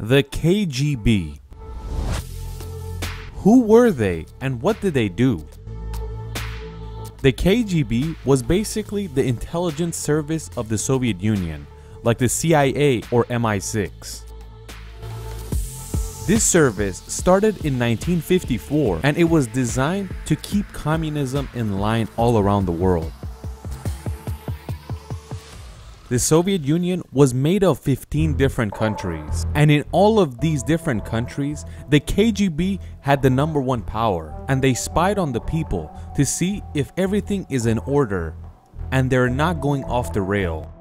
The KGB. Who were they and what did they do? The KGB was basically the intelligence service of the Soviet Union, like the CIA or MI6. This service started in 1954 and it was designed to keep communism in line all around the world. The Soviet Union was made of 15 different countries, and in all of these different countries, the KGB had the #1 power, and they spied on the people to see if everything is in order and they're not going off the rail.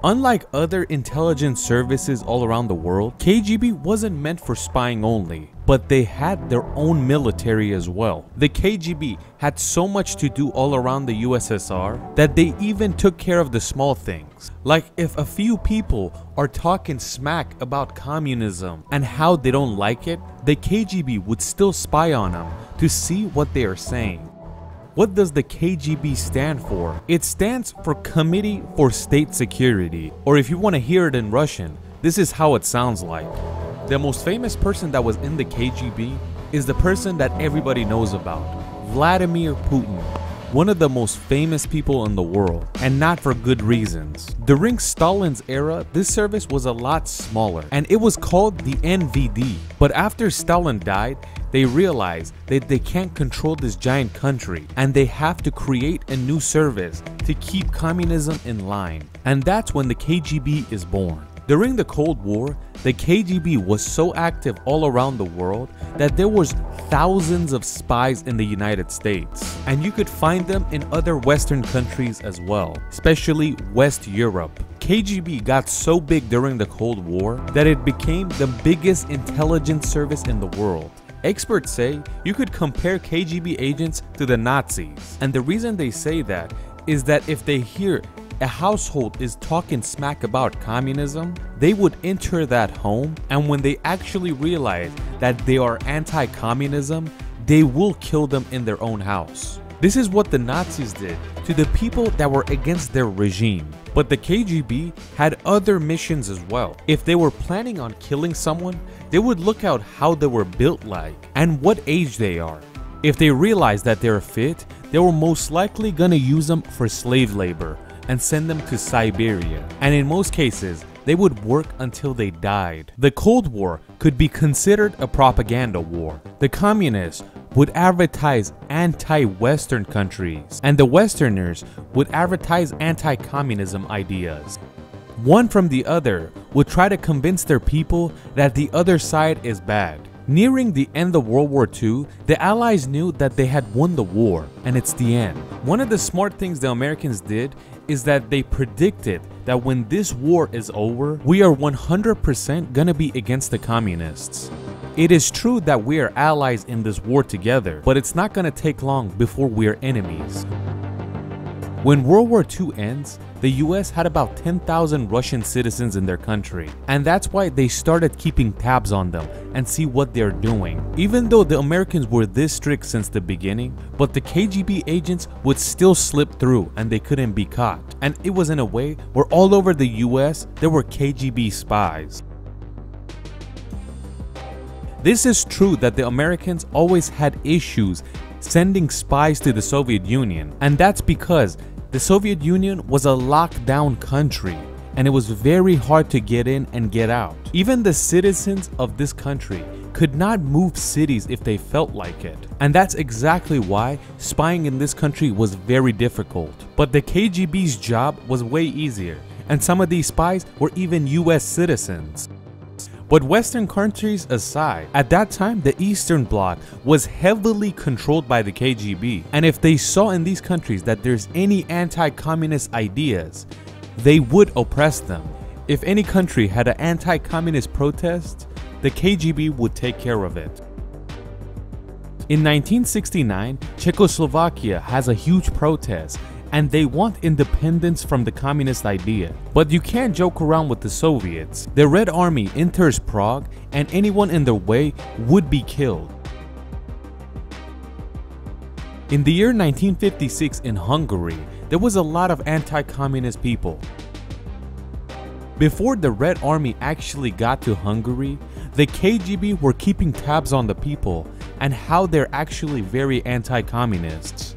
Unlike other intelligence services all around the world, KGB wasn't meant for spying only, but they had their own military as well. The KGB had so much to do all around the USSR that they even took care of the small things. Like if a few people are talking smack about communism and how they don't like it, the KGB would still spy on them to see what they are saying. What does the KGB stand for? It stands for Committee for State Security, or if you want to hear it in Russian, this is how it sounds like. The most famous person that was in the KGB is the person that everybody knows about, Vladimir Putin, one of the most famous people in the world, and not for good reasons. During Stalin's era, this service was a lot smaller, and it was called the NVD. But after Stalin died, they realized that they can't control this giant country, and they have to create a new service to keep communism in line. And that's when the KGB is born. During the Cold War, the KGB was so active all around the world that there was thousands of spies in the United States, and you could find them in other Western countries as well, especially West Europe. KGB got so big during the Cold War that it became the biggest intelligence service in the world. Experts say you could compare KGB agents to the Nazis, and the reason they say that is that if they hear a household is talking smack about communism, they would enter that home, and when they actually realize that they are anti-communism, they will kill them in their own house. This is what the Nazis did to the people that were against their regime. But the KGB had other missions as well. If they were planning on killing someone, they would look out how they were built like and what age they are. If they realized that they're fit, they were most likely gonna use them for slave labor and send them to Siberia. And in most cases, they would work until they died. The Cold War could be considered a propaganda war. The communists would advertise anti-Western countries, and the Westerners would advertise anti-communism ideas. One from the other would try to convince their people that the other side is bad. Nearing the end of World War II, the Allies knew that they had won the war, and it's the end. One of the smart things the Americans did is that they predicted that when this war is over, we are 100% gonna be against the communists. It is true that we are allies in this war together, but it's not gonna take long before we are enemies. When World War II ends, the US had about 10,000 Russian citizens in their country, and that's why they started keeping tabs on them and see what they're doing. Even though the Americans were this strict since the beginning, but the KGB agents would still slip through and they couldn't be caught. And it was in a way where all over the US there were KGB spies. This is true that the Americans always had issues sending spies to the Soviet Union, and that's because the Soviet Union was a locked-down country, and it was very hard to get in and get out. Even the citizens of this country could not move cities if they felt like it. And that's exactly why spying in this country was very difficult. But the KGB's job was way easier, and some of these spies were even US citizens. But Western countries aside, at that time the Eastern Bloc was heavily controlled by the KGB, and if they saw in these countries that there's any anti-communist ideas, they would oppress them. If any country had an anti-communist protest, the KGB would take care of it. In 1969, Czechoslovakia has a huge protest, and they want independence from the communist idea. But you can't joke around with the Soviets. The Red Army enters Prague, and anyone in their way would be killed. In the year 1956 in Hungary, there was a lot of anti-communist people. Before the Red Army actually got to Hungary, the KGB were keeping tabs on the people and how they're actually very anti-communists.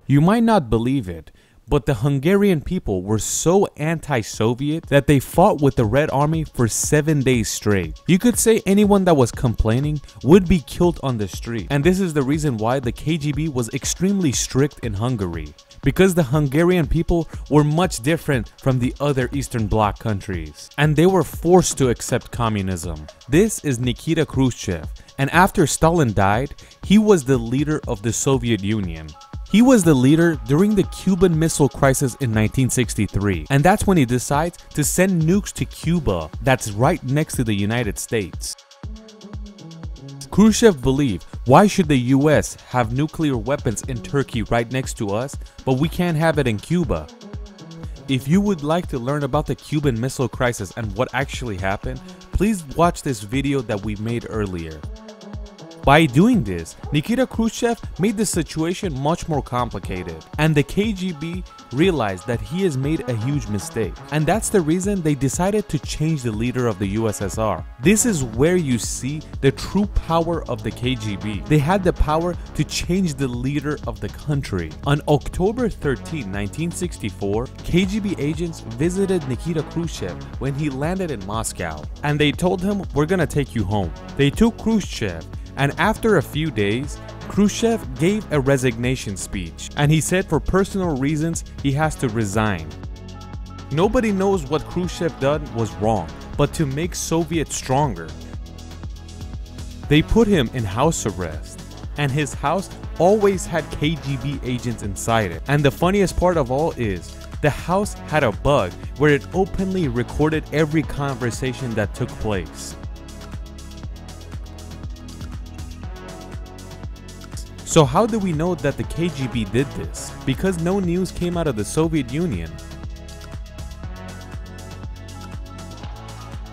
You might not believe it, but the Hungarian people were so anti-Soviet that they fought with the Red Army for 7 days straight. You could say anyone that was complaining would be killed on the street, and this is the reason why the KGB was extremely strict in Hungary. Because the Hungarian people were much different from the other Eastern Bloc countries, and they were forced to accept communism. This is Nikita Khrushchev, and after Stalin died, he was the leader of the Soviet Union. He was the leader during the Cuban Missile Crisis in 1963, and that's when he decides to send nukes to Cuba that's right next to the United States. Khrushchev believed, why should the US have nuclear weapons in Turkey right next to us, but we can't have it in Cuba? If you would like to learn about the Cuban Missile Crisis and what actually happened, please watch this video that we made earlier. By doing this, Nikita Khrushchev made the situation much more complicated, and the KGB realized that he has made a huge mistake, and that's the reason they decided to change the leader of the USSR. This is where you see the true power of the KGB. They had the power to change the leader of the country. On October 13, 1964, KGB agents visited Nikita Khrushchev when he landed in Moscow, and they told him, "We're gonna take you home." They took Khrushchev, and after a few days, Khrushchev gave a resignation speech, and he said for personal reasons he has to resign. Nobody knows what Khrushchev done was wrong, but to make Soviets stronger, they put him in house arrest, and his house always had KGB agents inside it. And the funniest part of all is, the house had a bug where it openly recorded every conversation that took place. So how do we know that the KGB did this? Because no news came out of the Soviet Union.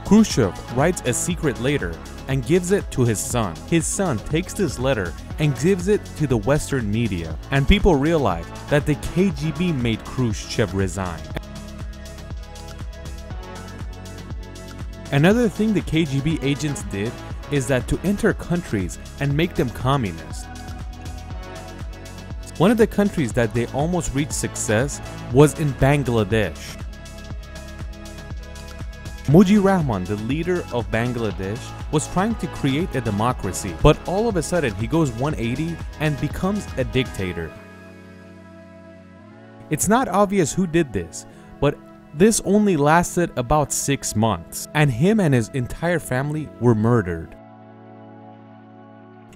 Khrushchev writes a secret letter and gives it to his son. His son takes this letter and gives it to the Western media, and people realize that the KGB made Khrushchev resign. Another thing the KGB agents did is that to enter countries and make them communist. One of the countries that they almost reached success was in Bangladesh. Mujibur Rahman, the leader of Bangladesh, was trying to create a democracy, but all of a sudden he goes 180 and becomes a dictator. It's not obvious who did this, but this only lasted about 6 months, and him and his entire family were murdered.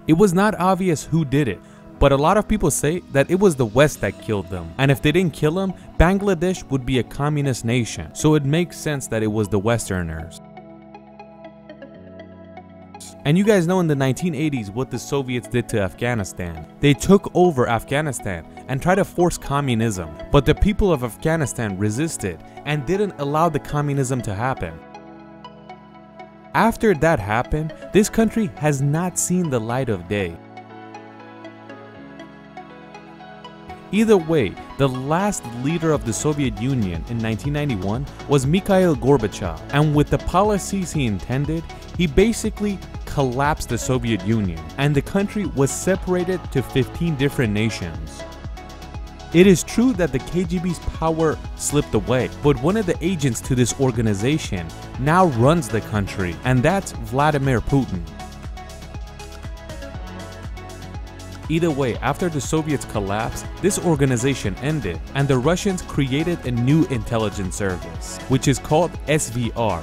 It was not obvious who did it, but a lot of people say that it was the West that killed them, and if they didn't kill him, Bangladesh would be a communist nation, so it makes sense that it was the Westerners. And you guys know in the 1980s what the Soviets did to Afghanistan. They took over Afghanistan and tried to force communism, but the people of Afghanistan resisted and didn't allow the communism to happen. After that happened, this country has not seen the light of day. Either way, the last leader of the Soviet Union in 1991 was Mikhail Gorbachev, and with the policies he intended, he basically collapsed the Soviet Union, and the country was separated to 15 different nations. It is true that the KGB's power slipped away, but one of the agents to this organization now runs the country, and that's Vladimir Putin. Either way, after the Soviets collapsed, this organization ended, and the Russians created a new intelligence service, which is called SVR.